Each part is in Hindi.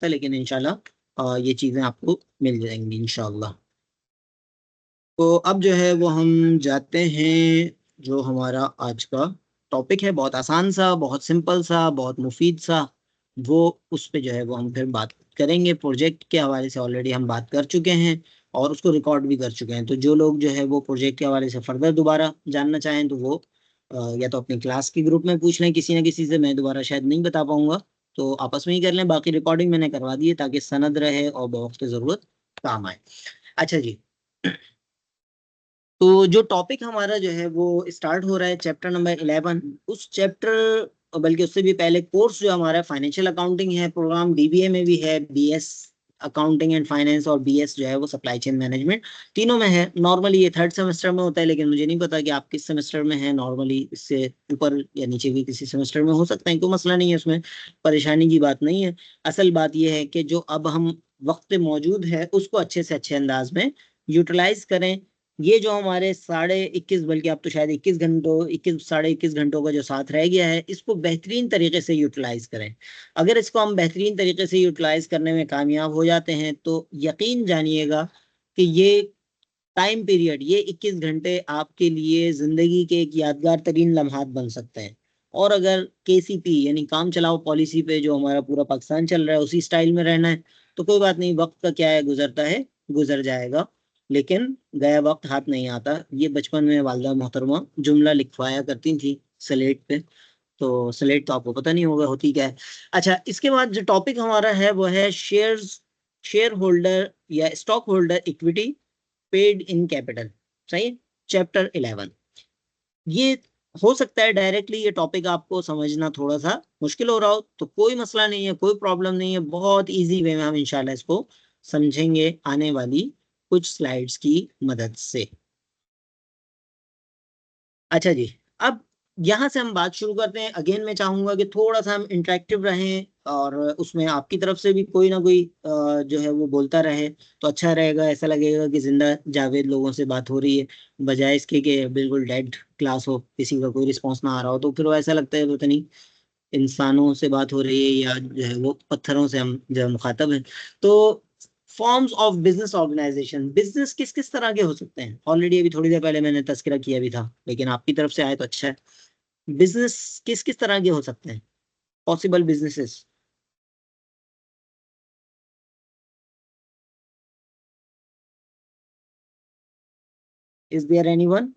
लेकिन इंशाल्लाह ये चीज़ें आपको मिल जाएंगी इंशाल्लाह। तो अब जो है वो हम जाते हैं, जो हमारा आज का टॉपिक है, बहुत आसान सा, बहुत सिंपल सा, बहुत मुफीद सा, वो उस पे जो है वो हम फिर बात करेंगे। प्रोजेक्ट के हवाले से ऑलरेडी हम बात कर चुके हैं और उसको रिकॉर्ड भी कर चुके हैं। तो जो लोग जो है वो प्रोजेक्ट के हवाले से फर्दर दोबारा जानना चाहें तो वो या तो अपनी क्लास के ग्रुप में पूछ लें किसी ना किसी से, मैं दोबारा शायद नहीं बता पाऊंगा, तो आपस में ही कर लें। बाकी रिकॉर्डिंग मैंने करवा दी है ताकि सनद रहे और बवक्त ज़रूरत काम आए। अच्छा जी, तो जो टॉपिक हमारा जो है वो स्टार्ट हो रहा है चैप्टर नंबर 11। उस चैप्टर, बल्कि उससे भी पहले कोर्स जो हमारा फाइनेंशियल अकाउंटिंग है, प्रोग्राम बीबीए में भी है, बीएस अकाउंटिंग एंड फाइनेंस, और बीएस जो है वो सप्लाई चेन मैनेजमेंट, तीनों में है। नॉर्मली ये थर्ड सेमेस्टर में होता है, लेकिन मुझे नहीं पता कि आप किस सेमेस्टर में हैं। नॉर्मली इससे ऊपर या नीचे भी किसी सेमेस्टर में हो सकते हैं, कोई मसला नहीं है उसमें, परेशानी की बात नहीं है। असल बात यह है कि जो अब हम वक्त मौजूद है उसको अच्छे से अच्छे अंदाज में यूटिलाइज करें। ये जो हमारे 21.5, बल्कि अब तो शायद 21 घंटों, 21 साढ़े 21 घंटों का जो साथ रह गया है, इसको बेहतरीन तरीके से यूटिलाइज करें। अगर इसको हम बेहतरीन तरीके से यूटिलाइज करने में कामयाब हो जाते हैं तो यकीन जानिएगा कि ये टाइम पीरियड, ये 21 घंटे आपके लिए जिंदगी के एक यादगार तरीन लम्हात बन सकते हैं। और अगर केसीपी यानी काम चलाओ पॉलिसी पे जो हमारा पूरा पाकिस्तान चल रहा है उसी स्टाइल में रहना है तो कोई बात नहीं, वक्त का क्या है, गुजरता है, गुजर जाएगा। लेकिन गया वक्त हाथ नहीं आता, ये बचपन में वालिदा मोहतरमा जुमला लिखवाया करती थी स्लेट पे। तो स्लेट तो आपको पता नहीं होगा होती क्या है। अच्छा, इसके बाद जो टॉपिक हमारा है वो है शेयर्स, शेयर होल्डर या stock holder equity paid in capital. सही, चैप्टर 11। ये हो सकता है डायरेक्टली ये टॉपिक आपको समझना थोड़ा सा मुश्किल हो रहा हो, तो कोई मसला नहीं है, कोई प्रॉब्लम नहीं है, बहुत इजी वे में हम इंशाल्लाह इसको समझेंगे आने वाली कुछ स्लाइड्स की मदद से। अच्छा जी, अब यहाँ से हम बात शुरू करते हैं। अगेन मैं चाहूंगा कि थोड़ा सा हम इंटरेक्टिव रहें और उसमें आपकी तरफ से भी कोई ना कोई जो है वो बोलता रहे तो अच्छा रहेगा। ऐसा लगेगा कि जिंदा जावेद लोगों से बात हो रही है, बजाय इसके कि बिल्कुल डेड क्लास हो, किसी का कोई रिस्पॉन्स ना आ रहा हो, तो फिर वो ऐसा लगता है पता नहीं इंसानों से बात हो रही है या जो है वो पत्थरों से हम जो है मुखातब हैं। तो forms of business organization, business किस किस तरह के हो सकते हैं, ऑलरेडी अभी थोड़ी देर पहले मैंने तस्करा किया भी था, लेकिन आपकी तरफ से आए तो अच्छा है। बिजनेस किस किस तरह के हो सकते हैं, possible businesses. Is there anyone?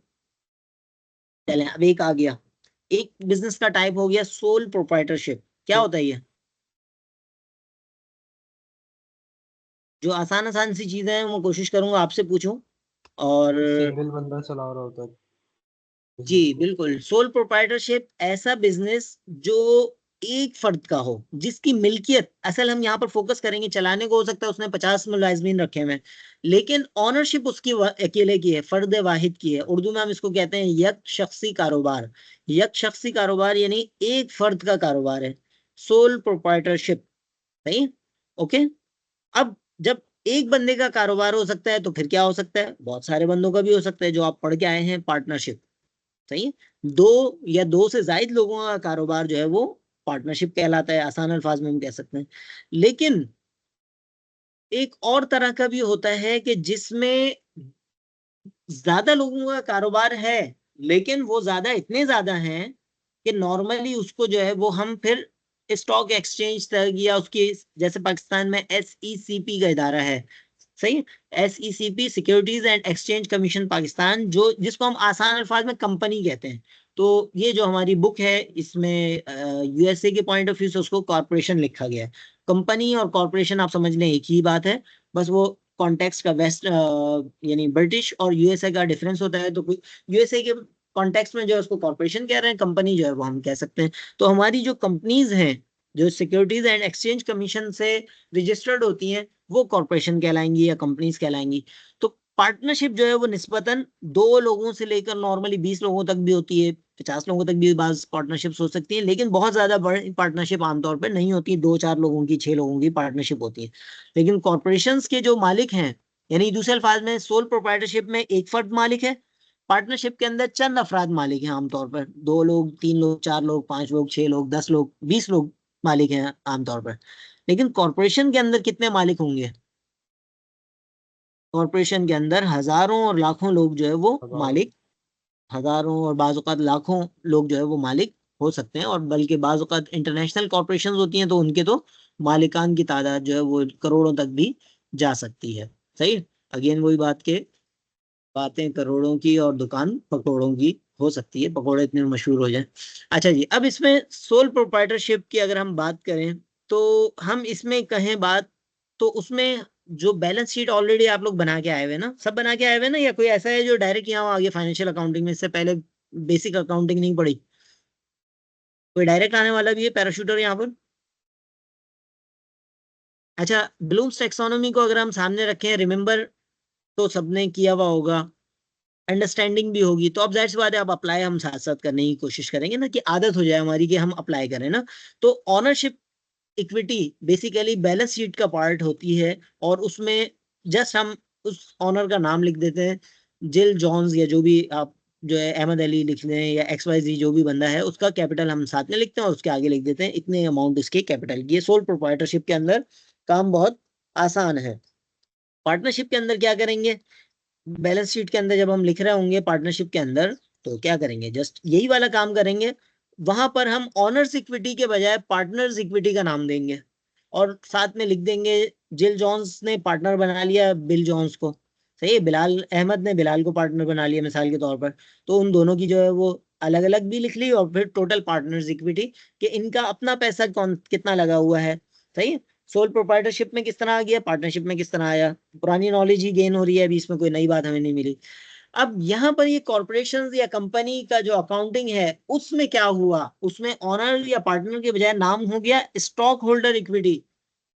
चलें, अब एक आ गया, एक बिजनेस का टाइप हो गया सोल प्रोप्राइटरशिप। क्या होता है ये? जो आसान आसान सी चीजें हैं वो कोशिश करूंगा आपसे पूछूं। और सिंगल बंदा चला रहा होता है जी बिजनेस को। बिल्कुल, सोल प्रोप्राइटरशिप ऐसा बिजनेस जो एक फर्द का हो, जिसकी मिल्कियत, असल हम यहाँ पर फोकस करेंगे, चलाने को हो सकता है उसने 50 मुलाजमीन रखे हुए हैं, लेकिन ऑनरशिप उसकी अकेले की है, फर्द वाहिद की है। उर्दू में हम इसको कहते हैं यक शख्सी कारोबार। यक शख्सी कारोबार यानी एक फर्द का कारोबार है, सोल प्रोप्राइटरशिप। सही, ओके। अब जब एक बंदे का कारोबार हो सकता है तो फिर क्या हो सकता है, बहुत सारे बंदों का भी हो सकता है, जो आप पढ़ के आए हैं, पार्टनरशिप। सही है, दो या दो से जायद लोगों का कारोबार जो है वो पार्टनरशिप कहलाता है, आसान अल्फाज में हम कह सकते हैं। लेकिन एक और तरह का भी होता है कि जिसमें ज्यादा लोगों का कारोबार है, लेकिन वो ज्यादा इतने ज्यादा हैं कि नॉर्मली उसको जो है वो हम फिर स्टॉक एक्सचेंज तक, या उसकी जैसे पाकिस्तान में SECP का इदारा है। सही, SECP securities and exchange commission Pakistan, जो जिसको हम आसान अल्फाज में कंपनी कहते हैं। तो ये जो हमारी बुक है इसमें USA के पॉइंट ऑफ व्यू से उसको कॉरपोरेशन लिखा गया है। कंपनी और कॉरपोरेशन आप समझ लें एक ही बात है, बस वो कॉन्टेक्स्ट का वेस्ट यानी ब्रिटिश और USA का डिफरेंस होता है। तो USA के कॉन्टेक्स्ट में जो है उसको कॉरपोरेशन कह रहे हैं, कंपनी जो है वो हम कह सकते हैं। तो हमारी जो कंपनीज हैं जो सिक्योरिटीज एंड एक्सचेंज कमीशन से रजिस्टर्ड होती हैं वो कॉरपोरेशन कहलाएंगी या कंपनीज कहलाएंगी। तो पार्टनरशिप जो है वो निस्बतन दो लोगों से लेकर नॉर्मली 20 लोगों तक भी होती है, 50 लोगों तक भी बाज पार्टनरशिप्स हो सकती हैं, लेकिन बहुत ज्यादा बड़ी पार्टनरशिप आमतौर पर नहीं होती, 2-4 लोगों की, 6 लोगों की पार्टनरशिप होती है। लेकिन कॉरपोरेशंस के जो मालिक हैं, यानी दूसरे अल्फाज में सोल प्रोप्राइटरशिप में एक फर्द मालिक है, पार्टनरशिप के अंदर चंद अफराद मालिक हैं, आमतौर पर 2 लोग, 3 लोग, 4 लोग, 5 लोग, 6 लोग, 10 लोग, 20 लोग मालिक हैं आमतौर पर। लेकिन कॉर्पोरेशन के अंदर कितने मालिक होंगे? कॉर्पोरेशन के अंदर हजारों और लाखों लोग जो है वो मालिक, हजारों और बाज़ औक़ात लाखों लोग जो है वो मालिक हो सकते हैं। और बल्कि बाज़ औक़ात इंटरनेशनल कॉर्पोरेशन होती हैं तो उनके तो मालिकान की तादाद जो है वो करोड़ों तक भी जा सकती है। सही। अगेन वही बात के बातें करोड़ों की और दुकान पकौड़ों की हो सकती है, पकौड़े इतने मशहूर हो जाएं। अच्छा जी, अब इसमें सोल प्रोप्राइटरशिप की अगर हम बात करें तो हम इसमें कहें बात, तो उसमें जो बैलेंस शीट ऑलरेडी आप लोग बना के आए हुए ना, सब बना के आए हुए ना, या कोई ऐसा है जो डायरेक्ट यहाँ आ गया फाइनेंशियल अकाउंटिंग में, इससे पहले बेसिक अकाउंटिंग नहीं पढ़ी? कोई डायरेक्ट आने वाला भी है पैराशूटर यहाँ पर? अच्छा, ब्लूम्स टैक्सोनॉमी को अगर हम सामने रखें, रिमेंबर तो सबने किया हुआ होगा, अंडरस्टैंडिंग भी होगी, तो अब जाहिर सी बात है, अब अप्लाई हम साथ साथ करने की कोशिश करेंगे ना, कि आदत हो जाए हमारी कि हम अप्लाई करें ना। तो ownership equity basically balance sheet का पार्ट होती है, और उसमें जस्ट हम उस ऑनर का नाम लिख देते हैं, जिल जॉन्स, या जो भी आप जो है अहमद अली लिख लें, या XYZ जो भी बंदा है, उसका कैपिटल हम साथ में लिखते हैं और उसके आगे लिख देते हैं इतने अमाउंट इसके कैपिटल की। ये सोल प्रोप्राइटरशिप के अंदर काम बहुत आसान है। पार्टनरशिप के अंदर क्या करेंगे? बैलेंस शीट के अंदर जब हम लिख रहे होंगे पार्टनरशिप के अंदर, तो क्या करेंगे? जस्ट यही वाला काम करेंगे। वहां पर हम ऑनर्स इक्विटी के बजाय पार्टनर्स इक्विटी का नाम देंगे, और साथ में लिख देंगे जिल जॉन्स ने पार्टनर बना लिया बिल जॉन्स को। सही है, बिलाल अहमद ने बिलाल को पार्टनर बना लिया मिसाल के तौर पर। तो उन दोनों की जो है वो अलग अलग भी लिख ली, और फिर टोटल पार्टनर्स इक्विटी कि इनका अपना पैसा कौन कितना लगा हुआ है। सही है। सोल प्रोप्राइटरशिप में किस तरह आ गया, पार्टनरशिप में किस तरह आया, पुरानी नॉलेज ही गेन हो रही है, अभी इसमें कोई नई बात हमें नहीं मिली। अब यहाँ पर ये कॉर्पोरेशन या कंपनी का जो अकाउंटिंग है उसमें क्या हुआ, उसमें ऑनर या पार्टनर के बजाय नाम हो गया स्टॉक होल्डर इक्विटी।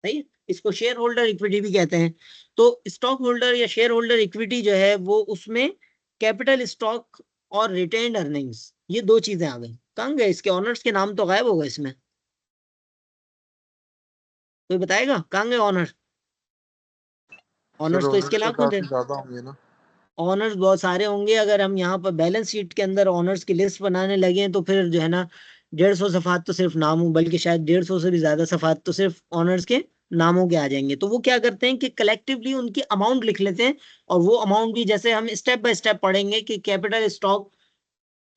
सही। इसको शेयर होल्डर इक्विटी भी कहते हैं। तो स्टॉक होल्डर या शेयर होल्डर इक्विटी जो है वो उसमें कैपिटल स्टॉक और रिटेन्ड अर्निंग्स, ये दो चीजें आ गई। कहाँ गए इसके ऑनर्स के नाम? तो गायब हो गए इसमें। कोई बताएगा कहाँ गए ऑनर? सर ऑनर्स तो इसके ऑनर्स तो लाखों थे। काफी ज्यादा होंगे ना। ऑनर्स बहुत सारे होंगे। अगर हम यहाँ पर बैलेंस शीट के अंदर ऑनर्स की लिस्ट बनाने लगे तो फिर जो है ना 150 सफात तो सिर्फ नाम हो, बल्कि शायद 150 से भी ज्यादा सफात तो सिर्फ ऑनर्स के नामों के आ जाएंगे। तो वो क्या करते हैं कि कलेक्टिवली उनकी अमाउंट लिख लेते हैं, और वो अमाउंट भी जैसे हम स्टेप बाय स्टेप पढ़ेंगे कि कैपिटल स्टॉक,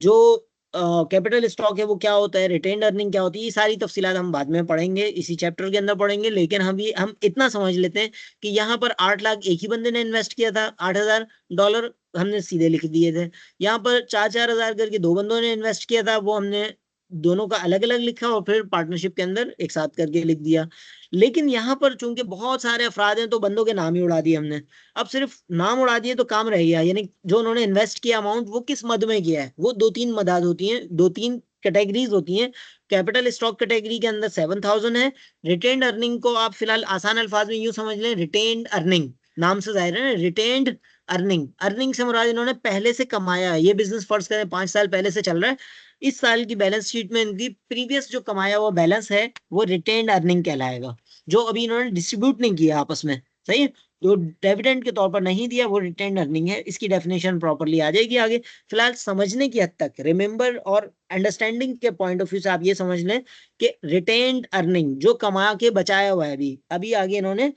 जो कैपिटल स्टॉक है वो क्या होता है, रिटेन्ड अर्निंग क्या होती है, ये सारी तफसीलात हम बाद में पढ़ेंगे, इसी चैप्टर के अंदर पढ़ेंगे। लेकिन हम इतना समझ लेते हैं कि यहाँ पर 8 लाख एक ही बंदे ने इन्वेस्ट किया था, $8,000 हमने सीधे लिख दिए थे। यहाँ पर 4-4 हजार करके दो बंदों ने इन्वेस्ट किया था, वो हमने दोनों का अलग अलग लिखा और फिर पार्टनरशिप के अंदर एक साथ करके लिख दिया। लेकिन यहाँ पर चूंकि बहुत सारे अफराद हैं तो बंदों के नाम ही उड़ा दिए हमने। अब सिर्फ नाम उड़ा दिए तो काम रह गया, यानी जो उन्होंने इन्वेस्ट किया अमाउंट वो किस मद में किया है। वो दो तीन मदाद होती हैं, दो तीन कैटेगरीज होती हैं। कैपिटल स्टॉक कैटेगरी के अंदर 7,000 है। रिटेन्ड अर्निंग को आप फिलहाल आसान अल्फाज में यूं समझ लें, रिटेन्ड अर्निंग नाम से जाहिर है, रिटेन्ड अर्निंग, अर्निंग से मुराद इन्होंने पहले से कमाया है। ये बिजनेस फर्ज करें 5 साल पहले से चल रहा है, इस साल की बैलेंस शीट में इनकी प्रीवियस जो कमाया हुआ बैलेंस है वो रिटेन्ड अर्निंग कहलाएगा, जो अभी इन्होंने डिस्ट्रीब्यूट नहीं किया आपस में। सही है। जो डिविडेंड के तौर पर नहीं दिया वो रिटेन्ड अर्निंग है। इसकी डेफिनेशन प्रॉपर्ली आ जाएगी आगे। फिलहाल समझने की हद तक, रिमेंबर और अंडरस्टैंडिंग के पॉइंट ऑफ व्यू से आप ये समझ लें कि रिटेन्ड अर्निंग जो कमा के बचाया हुआ है, अभी अभी आगे इन्होंने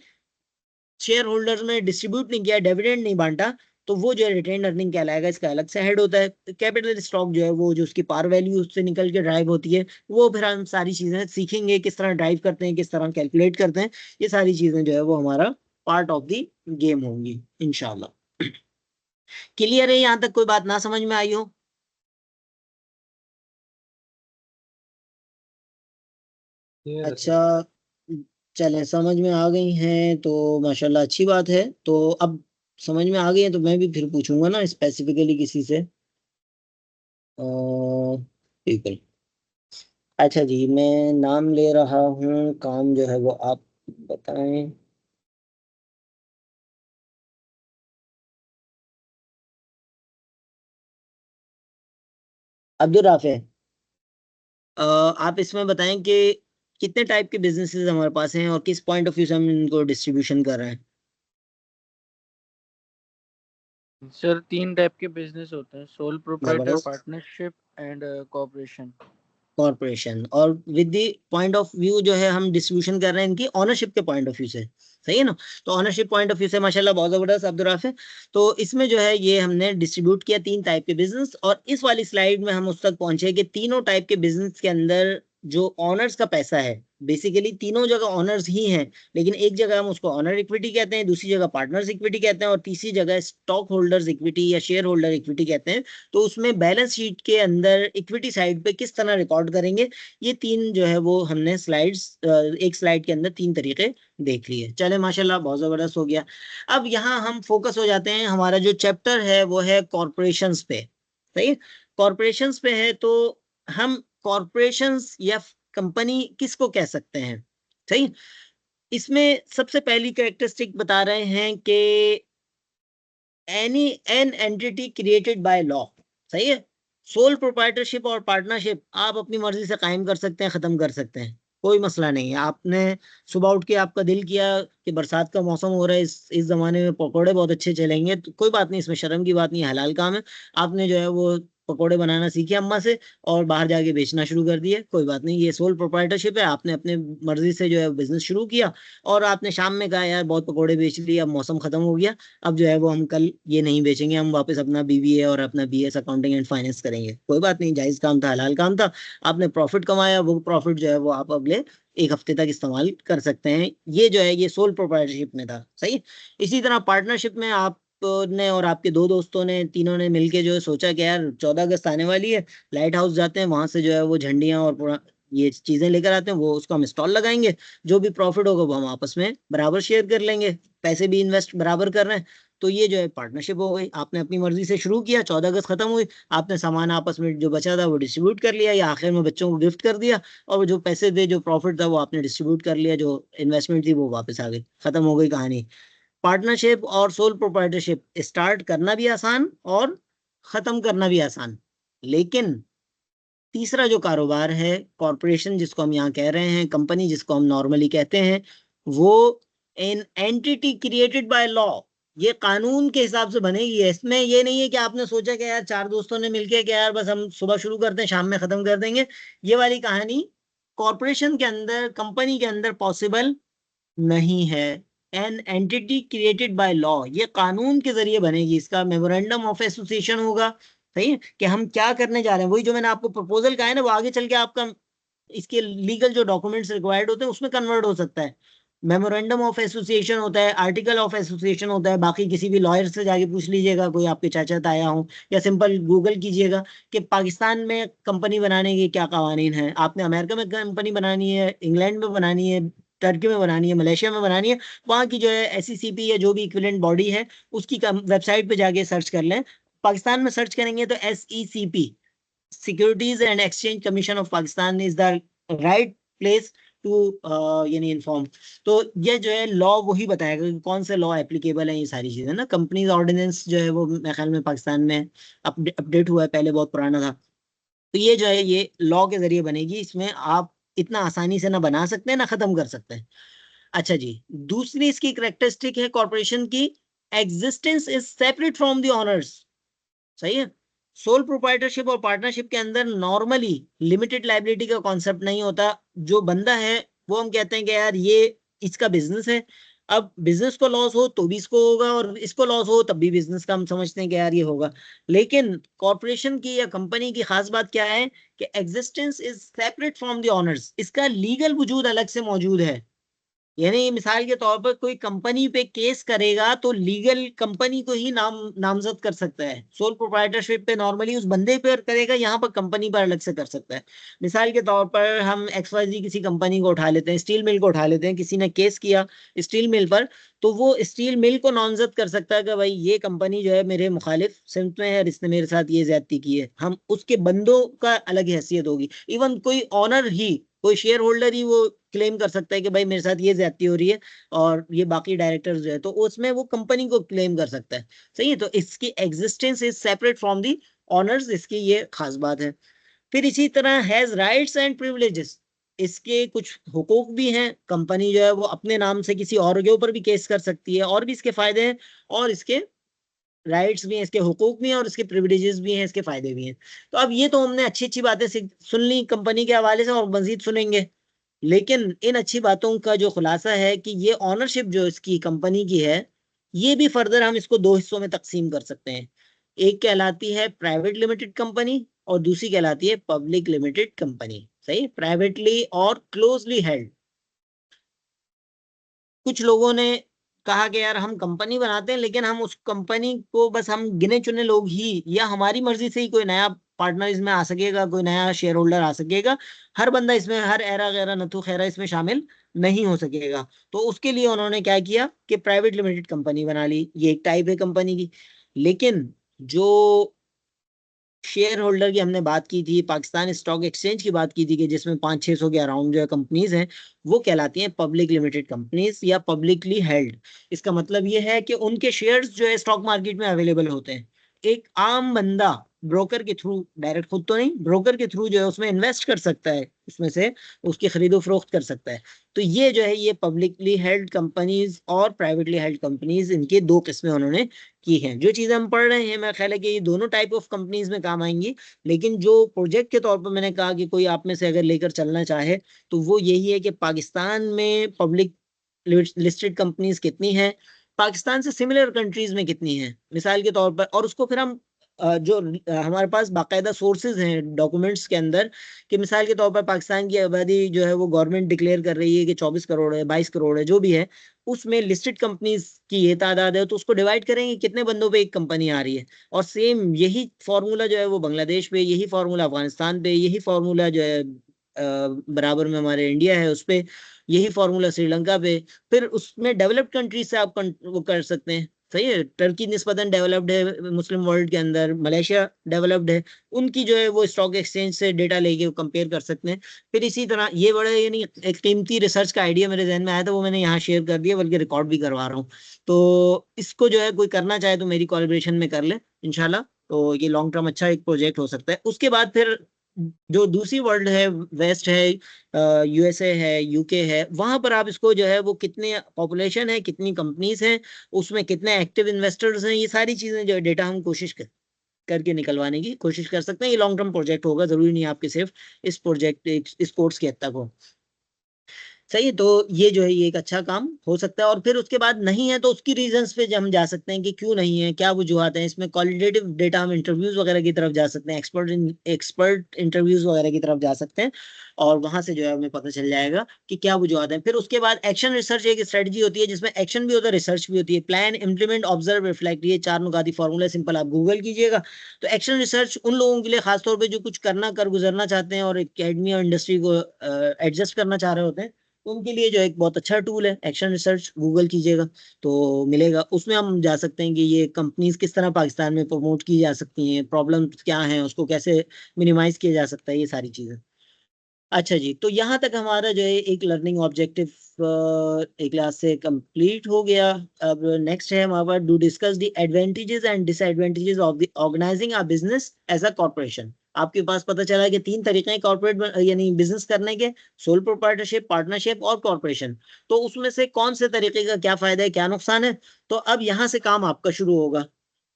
शेयर होल्डर्स में डिस्ट्रीब्यूट नहीं किया, डिविडेंड नहीं बांटा, तो वो जो है रिटेन्ड अर्निंग कहलाएगा। इसका अलग से हेड होता है। कैपिटल स्टॉक जो है वो जो उसकी पार वैल्यू उससे निकल के ड्राइव होती है, वो फिर हम सारी चीजें सीखेंगे किस तरह ड्राइव करते हैं, किस तरह कैलकुलेट करते हैं। ये सारी चीजें जो है वो हमारा पार्ट ऑफ द गेम होंगी इंशाल्लाह। क्लियर है? यहाँ तक कोई बात ना समझ में आई हो? क्लियर है सर। अच्छा, चले समझ में आ गई हैं तो माशाल्लाह अच्छी बात है। तो अब समझ में आ गई है तो मैं भी फिर पूछूंगा ना स्पेसिफिकली किसी से। अ, ठीक है। अच्छा जी, मैं नाम ले रहा हूँ, काम जो है वो आप बताएं। अब्दुल राफे। आप इसमें बताएं कि कितने टाइप के बिजनेसेस हमारे पास हैं और किस पॉइंट ऑफ व्यू से हम इनको डिस्ट्रीब्यूशन कर रहे हैं। सर 3 टाइप के बिजनेस होते हैं, सोल मैं प्रोप्राइटर, बताऊं? Partnership and corporation. कॉर्पोरेशन, और with the point of view जो है हम डिस्ट्रीब्यूशन कर रहे हैं इनकी ऑनरशिप के पॉइंट ऑफ व्यू से, सही है ना। तो ऑनरशिप पॉइंट ऑफ व्यू से माशाल्लाह बहुत जबरदस्त अब्दुल राफे। तो इसमें जो है ये हमने डिस्ट्रीब्यूट किया 3 टाइप के बिजनेस, और इस वाली स्लाइड में हम उस तक पहुंचे कि तीनों टाइप के बिजनेस के अंदर जो ऑनर्स का पैसा है, बेसिकली तीनों जगह ऑनर्स ही हैं, लेकिन एक जगह हम उसको ऑनर इक्विटी कहते हैं, दूसरी जगह पार्टनर्स इक्विटी कहते हैं, और तीसरी जगह स्टॉक होल्डर्स इक्विटी या शेयर होल्डर इक्विटी कहते हैं। तो उसमें बैलेंस शीट के अंदर इक्विटी साइड पे किस तरह रिकॉर्ड करेंगे, ये 3 जो है वो हमने स्लाइड्स, एक स्लाइड के अंदर 3 तरीके देख लिए। चले माशाल्लाह बहुत जबरदस्त हो गया। अब यहाँ हम फोकस हो जाते हैं, हमारा जो चैप्टर है वो है कॉर्पोरेशंस पे, सही है। कॉर्पोरेशंस पे है तो हम कॉर्पोरेशंस या कंपनी किसको कह सकते हैं, सही। इसमें सबसे पहली कैरेक्टरिस्टिक बता रहे हैं कि any an entity created by law, सही है। सोल प्रोप्राइटरशिप और पार्टनरशिप आप अपनी मर्जी से कायम कर सकते हैं, खत्म कर सकते हैं, कोई मसला नहीं है। आपने सुबह उठ के आपका दिल किया कि बरसात का मौसम हो रहा है, इस जमाने में पकोड़े बहुत अच्छे चलेंगे, तो कोई बात नहीं, इसमें शर्म की बात नहीं, हलाल काम है। आपने जो है वो पकोड़े बनाना सीखे अम्मा से और बाहर जाके बेचना शुरू कर दिए, कोई बात नहीं, ये सोल प्रोप्राइटरशिप है। आपने अपने मर्जी से जो है बिजनेस शुरू किया, और आपने शाम में कहा यार बहुत पकोड़े बेच लिए, अब मौसम खत्म हो गया, अब जो है वो हम कल ये नहीं बेचेंगे, हम वापस अपना बीबीए और अपना बीएस अकाउंटिंग एंड फाइनेंस करेंगे, कोई बात नहीं, जायज काम था, हलाल काम था। आपने प्रॉफिट कमाया, वो प्रॉफिट जो है वो आप अगले एक हफ्ते तक इस्तेमाल कर सकते हैं। ये जो है ये सोल प्रोप्राइटरशिप में था, सही। इसी तरह पार्टनरशिप में आप ने और आपके 2 दोस्तों ने, तीनों ने मिलके जो है सोचा कि यार 14 अगस्त आने वाली है, लाइट हाउस जाते हैं, वहां से जो है वो झंडियां और पूरा ये चीजें लेकर आते हैं, वो उसको हम स्टॉल लगाएंगे, जो भी प्रॉफिट होगा वो हम आपस में बराबर शेयर कर लेंगे, पैसे भी इन्वेस्ट बराबर कर रहे हैं। तो ये जो है पार्टनरशिप हो गई। आपने अपनी मर्जी से शुरू किया, 14 अगस्त खत्म हुई, आपने सामान आपस में जो बचा था वो डिस्ट्रीब्यूट कर लिया, या आखिर में बच्चों को गिफ्ट कर दिया, और जो पैसे थे, जो प्रॉफिट था, वो आपने डिस्ट्रीब्यूट कर लिया, जो इन्वेस्टमेंट थी वो वापस आ गई, खत्म हो गई कहानी। पार्टनरशिप और सोल प्रोप्राइटरशिप स्टार्ट करना भी आसान और खत्म करना भी आसान, लेकिन तीसरा जो कारोबार है कॉरपोरेशन, जिसको हम यहाँ कह रहे हैं, कंपनी जिसको हम नॉर्मली कहते हैं, वो an entity created by law, ये कानून के हिसाब से बनेगी। इसमें ये नहीं है कि आपने सोचा कि यार 4 दोस्तों ने मिलके कि यार बस हम सुबह शुरू करते हैं, शाम में खत्म कर देंगे, ये वाली कहानी कॉरपोरेशन के अंदर, कंपनी के अंदर पॉसिबल नहीं है। An entity created by law, ये कानून के जरिए बनेगी, इसका मेमोरेंडम ऑफ एसोसिएशन होगा, सही है, कि हम क्या करने जा रहे हैं। वही जो मैंने आपको प्रपोजल कहा है ना, वो आगे चल के आपका इसके लीगल जो डॉक्यूमेंट्स रिक्वायर्ड होते हैं उसमें कन्वर्ट हो सकता है। मेमोरेंडम ऑफ एसोसिएशन होता है, आर्टिकल ऑफ एसोसिएशन होता है, बाकी किसी भी लॉयर से जाके पूछ लीजिएगा, कोई आपके चाचा ताया हो, या सिंपल गूगल कीजिएगा कि पाकिस्तान में कंपनी बनाने के क्या कवानीन है। आपने अमेरिका में कंपनी बनानी है, इंग्लैंड में बनानी है, टर्की में बनानी है, मलेशिया में बनानी है, वहाँ की जो है एसईसीपी या जो भी इक्विवेलेंट बॉडी है उसकी वेबसाइट पे जाके सर्च कर लें। पाकिस्तान में सर्च करेंगे तो SECP, securities and exchange commission of Pakistan, is the right place to यानी इन्फॉर्म। तो ये जो है लॉ वही बताएगा कि कौन से लॉ एप्लीकेबल है, ये सारी चीजें ना। कंपनीज ऑर्डिनेंस जो है वो मेरे ख्याल में पाकिस्तान में अपडेट हुआ है, पहले बहुत पुराना था। तो ये जो है ये लॉ के जरिए बनेगी, इसमें आप इतना आसानी से ना बना सकते हैं ना खत्म कर सकते हैं। अच्छा जी, दूसरी इसकी करेक्टरिस्टिक है कॉर्पोरेशन की, existence is separate from the honours, सही है। सोल प्रोप्राइटरशिप और पार्टनरशिप के अंदर नॉर्मली लिमिटेड लाइबिलिटी का कॉन्सेप्ट नहीं होता। जो बंदा है वो हम कहते हैं कि यार ये इसका बिजनेस है, अब बिजनेस को लॉस हो तो भी इसको होगा, और इसको लॉस हो तब भी बिजनेस का हम समझते हैं कि यार ये होगा। लेकिन कॉर्पोरेशन की या कंपनी की खास बात क्या है कि existence is separate from the owners, इसका लीगल वजूद अलग से मौजूद है। यानी मिसाल के तौर पर कोई कंपनी पे केस करेगा तो लीगल कंपनी को ही नामजद कर सकता है। सोल प्रोप्राइटरशिप पे नॉर्मली उस बंदे पर करेगा, यहाँ पर कंपनी पर अलग से कर सकता है। मिसाल के तौर पर हम XYZ किसी कंपनी को उठा लेते हैं, स्टील मिल को उठा लेते हैं, किसी ने केस किया स्टील मिल पर, तो वो स्टील मिल को नामजद कर सकता है कि भाई ये कंपनी जो है मेरे मुखालिफ सिमत में है और इसने मेरे साथ ये ज्यादती की है। हम उसके बंदों का अलग हैसियत होगी, इवन कोई ऑनर ही, कोई शेयर होल्डर ही वो क्लेम कर सकता है कि भाई मेरे साथ ये ज्यादती हो रही है, और ये बाकी डायरेक्टर्स जो है, तो उसमें वो कंपनी को क्लेम कर सकता है, सही है। तो इसकी existence is separate from the honours, इसकी ये खास बात है। फिर इसी तरह हैज राइट्स एंड प्रिविलेजेस, इसके कुछ हुकूक भी हैं। कंपनी जो है वो अपने नाम से किसी और के ऊपर भी केस कर सकती है, और भी इसके फायदे हैं और इसके राइट्स भी हैं, इसके हुकूक भी हैं और इसके प्रिविलेजेस भी हैं, इसके फायदे भी हैं। तो अब ये तो हमने अच्छी अच्छी बातें सुन ली कंपनी के हवाले से, और मजीद सुनेंगे। लेकिन इन अच्छी बातों का जो खुलासा है कि ये ऑनरशिप जो इसकी कंपनी की है, ये भी फर्दर हम इसको दो हिस्सों में तकसीम कर सकते हैं। एक कहलाती है प्राइवेट लिमिटेड कंपनी और दूसरी कहलाती है पब्लिक लिमिटेड कंपनी। सही, प्राइवेटली और क्लोजली हेल्ड। कुछ लोगों ने कहा कि यार हम कंपनी बनाते हैं, लेकिन हम उस कंपनी को बस हम गिने चुने लोग ही, या हमारी मर्जी से ही कोई नया पार्टनर इसमें आ सकेगा, कोई नया शेयर होल्डर आ सकेगा, हर बंदा इसमें, हर एरा गैरा नथु खैरा इसमें शामिल नहीं हो सकेगा। तो उसके लिए उन्होंने क्या किया कि प्राइवेट लिमिटेड कंपनी बना ली। ये एक टाइप है कंपनी की। लेकिन जो शेयर होल्डर की हमने बात की थी, पाकिस्तान स्टॉक एक्सचेंज की बात की थी, कि जिसमें 500-600 के अराउंड जो है कंपनीज हैं, वो कहलाती हैं पब्लिक लिमिटेड कंपनीज या पब्लिकली हेल्ड। इसका मतलब ये है कि उनके शेयर्स जो है स्टॉक मार्केट में अवेलेबल होते हैं। एक आम बंदा ब्रोकर के थ्रू, डायरेक्ट खुद तो नहीं, ब्रोकर के थ्रू जो है उसमें इन्वेस्ट कर सकता है, उसमें से उसकी खरीदो फरोख्त कर सकता है। तो ये जो है, ये पब्लिकली हेल्ड कंपनीज और प्राइवेटली हेल्ड कंपनीज, इनके दो किस्में उन्होंने की हैं। जो चीजें हम पढ़ रहे हैं, मेरा ख्याल है कि ये दोनों टाइप ऑफ कंपनीज में काम आएंगी। लेकिन जो प्रोजेक्ट के तौर पर मैंने कहा कि कोई आप में से अगर लेकर चलना चाहे, तो वो यही है कि पाकिस्तान में पब्लिक लिस्टेड कंपनीज कितनी हैं, पाकिस्तान से सिमिलर कंट्रीज में कितनी हैं मिसाल के तौर पर, और उसको फिर हम जो हमारे पास बाकायदा सोर्सेज हैं डॉक्यूमेंट्स के अंदर, कि मिसाल के तौर पर पाकिस्तान की आबादी जो है वो गवर्नमेंट डिक्लेयर कर रही है कि 24 करोड़ है, 22 करोड़ है, जो भी है, उसमें लिस्टेड कंपनीज की ये तादाद है, तो उसको डिवाइड करेंगे कितने बंदों पे एक कंपनी आ रही है। और सेम यही फार्मूला जो है वो बांग्लादेश पे, यही फार्मूला अफगानिस्तान पे, यही फार्मूला जो है बराबर में हमारे इंडिया है उस पे, यही फार्मूला श्रीलंका पे। फिर उसमें डेवलप्ड कंट्रीज से आप वो कर सकते हैं। सही है, टर्की निस्बतन डेवलप्ड है मुस्लिम वर्ल्ड के अंदर, मलेशिया डेवलप्ड है, उनकी जो है वो स्टॉक एक्सचेंज से डेटा लेके कंपेयर कर सकते हैं। फिर इसी तरह ये बड़े, यानी एक कीमती रिसर्च का आइडिया मेरे जहन में आया था, वो मैंने यहाँ शेयर कर दिया, बल्कि रिकॉर्ड भी करवा रहा हूँ। तो इसको जो है कोई करना चाहे तो मेरी कोलैबोरेशन में कर ले इंशाल्लाह। तो ये लॉन्ग टर्म अच्छा एक प्रोजेक्ट हो सकता है। उसके बाद फिर जो दूसरी वर्ल्ड है, वेस्ट है, यूएसए है, यूके है, वहां पर आप इसको जो है वो कितने पॉपुलेशन है, कितनी कंपनीज हैं, उसमें कितने एक्टिव इन्वेस्टर्स हैं, ये सारी चीजें जो डेटा हम कोशिश करके निकलवाने की कोशिश कर सकते हैं। ये लॉन्ग टर्म प्रोजेक्ट होगा, जरूरी नहीं आपके सिर्फ इस प्रोजेक्ट, इस कोर्स के हद तक हो। सही है, तो ये जो है ये एक अच्छा काम हो सकता है। और फिर उसके बाद नहीं है तो उसकी रीजंस पे हम जा सकते हैं कि क्यों नहीं है, क्या वजूहत हैं। इसमें क्वालिटेटिव डेटा, हम इंटरव्यूज वगैरह की तरफ जा सकते हैं, एक्सपर्ट इंटरव्यूज वगैरह की तरफ जा सकते हैं, और वहां से जो है हमें पता चल जाएगा कि क्या वजूहत है। फिर उसके बाद एक्शन रिसर्च एक स्ट्रेटजी होती है, जिसमें एक्शन भी होता है, रिसर्च भी होती है। प्लान, इम्प्लीमेंट, ऑब्जर्व, रिफ्लेक्ट, ये 4 नुकाती फॉर्मूला सिंपल आप गूगल कीजिएगा। तो एक्शन रिसर्च उन लोगों के लिए खासतौर पर जो कुछ करना, कर गुजरना चाहते हैं और एकेडमी और इंडस्ट्री को एडजस्ट करना चाह रहे होते हैं, तो उनके लिए जो एक बहुत अच्छा टूल है एक्शन रिसर्च, गूगल कीजिएगा तो मिलेगा। उसमें हम जा सकते हैं कि ये कंपनीज किस तरह पाकिस्तान में प्रमोट की जा सकती हैं, प्रॉब्लम्स क्या हैं, उसको कैसे मिनिमाइज किया जा सकता है, ये सारी चीजें। अच्छा जी, तो यहाँ तक हमारा जो है एक लर्निंग ऑब्जेक्टिव एक क्लास से कंप्लीट हो गया। अब नेक्स्ट है हमारे पास, do discuss the advantages and disadvantages of the organising a business as a corporation. आपके पास पता चला कि 3 तरीके हैं कॉर्पोरेट यानी बिजनेस करने के, सोल प्रोप्राइटरशिप, पार्टनरशिप और कॉर्पोरेशन। तो उसमें से कौन से तरीके का क्या फायदा है, क्या नुकसान है। तो अब यहाँ से काम आपका शुरू होगा।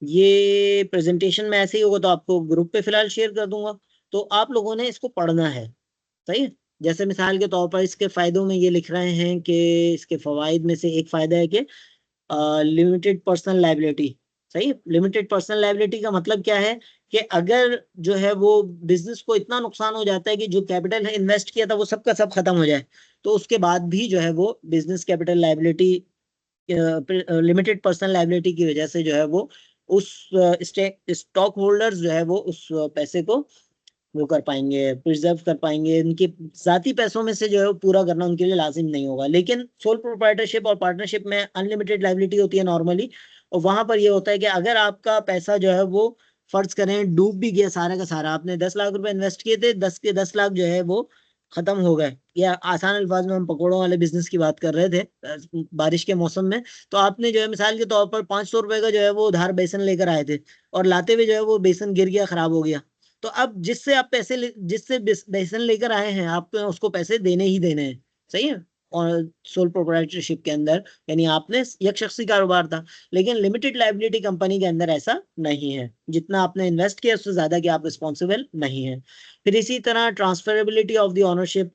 ये प्रेजेंटेशन में ऐसे ही होगा, तो आपको ग्रुप पे फिलहाल शेयर कर दूंगा। तो आप लोगों ने इसको पढ़ना है। सही है, जैसे मिसाल के तौर पर इसके फायदों में ये लिख रहे हैं कि इसके फवाइद में से एक फायदा है कि लिमिटेड पर्सनल लाइबिलिटी। सही है, लिमिटेड पर्सनल लाइबिलिटी का मतलब क्या है कि अगर जो है वो बिजनेस को इतना नुकसान हो जाता है कि जो कैपिटल है इन्वेस्ट किया था वो सब का सब खत्म हो जाए, तो उसके बाद भी जो है वो business capital liability, limited personal liability की वजह से जो है वो उस स्टॉक होल्डर्स जो है वो उस पैसे को वो कर पाएंगे, प्रिजर्व कर पाएंगे। उनके जाती पैसों में से जो है वो पूरा करना उनके लिए लाजिम नहीं होगा। लेकिन सोल प्रोप्राइटरशिप और पार्टनरशिप में अनलिमिटेड लाइबिलिटी होती है नॉर्मली, और वहां पर ये होता है कि अगर आपका पैसा जो है वो फर्ज करें डूब भी गया सारा का सारा, आपने 10 लाख रुपए इन्वेस्ट किए थे, 10 के 10 लाख जो है वो खत्म हो गए, या आसान अल्फाज में हम पकौड़ों वाले बिजनेस की बात कर रहे थे बारिश के मौसम में, तो आपने जो है मिसाल के तौर पर 500 रुपए का जो है वो उधार बेसन लेकर आए थे, और लाते हुए जो है वो बेसन गिर गया, खराब हो गया। तो अब जिससे आप पैसे जिससे बेसन लेकर आए हैं, आप उसको पैसे देने ही देने हैं। सही है, सोल प्रोप्राइटरशिप के अंदर, यानी आपने एक शख्सी कारोबार था। लेकिन लिमिटेड लायबिलिटी कंपनी के अंदर ऐसा नहीं है, जितना आपने इन्वेस्ट किया उससे ज्यादा कि आप रिस्पॉन्सिबल नहीं है। फिर इसी तरह transferability of the ownership,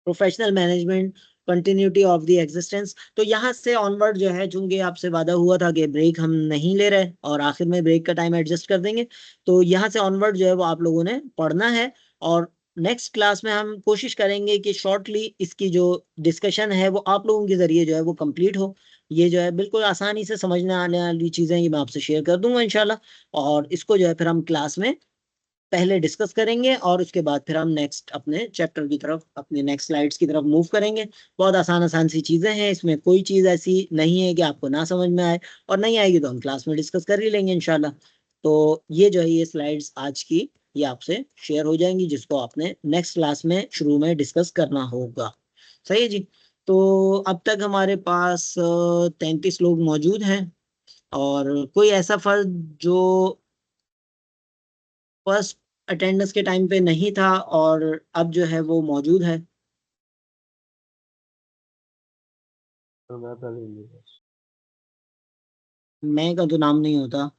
professional management, continuity of the existence. तो यहाँ से ऑनवर्ड जो है, चूंकि आपसे वादा हुआ था कि ब्रेक हम नहीं ले रहे और आखिर में ब्रेक का टाइम एडजस्ट कर देंगे, तो यहाँ से ऑनवर्ड जो है वो आप लोगों ने पढ़ना है। और नेक्स्ट क्लास में हम कोशिश करेंगे कि शॉर्टली इसकी जो डिस्कशन है वो आप लोगों के जरिए जो है वो कंप्लीट हो। ये जो है बिल्कुल आसानी से समझने आने वाली चीजें ये मैं आपसे शेयर कर दूंगा इंशाल्लाह। और इसको जो है फिर हम क्लास में पहले डिस्कस करेंगे और उसके बाद फिर हम नेक्स्ट अपने चैप्टर की तरफ, अपने नेक्स्ट स्लाइड्स की तरफ मूव करेंगे। बहुत आसान आसान सी चीजें हैं, इसमें कोई चीज ऐसी नहीं है कि आपको ना समझ में आए, और नहीं आएगी तो हम क्लास में डिस्कस कर ही लेंगे इंशाल्लाह। तो ये जो है ये स्लाइड्स आज की ये आपसे शेयर हो जाएंगी, जिसको आपने नेक्स्ट क्लास में शुरू में डिस्कस करना होगा। सही है जी। तो अब तक हमारे पास 33 लोग मौजूद हैं, और कोई ऐसा फर्द जो फर्स्ट अटेंडेंस के टाइम पे नहीं था और अब जो है वो मौजूद है। तो मैं पहले ही लिया। मैं का तो नाम नहीं होता,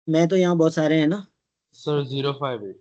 मैं तो यहाँ बहुत सारे हैं ना। सर 058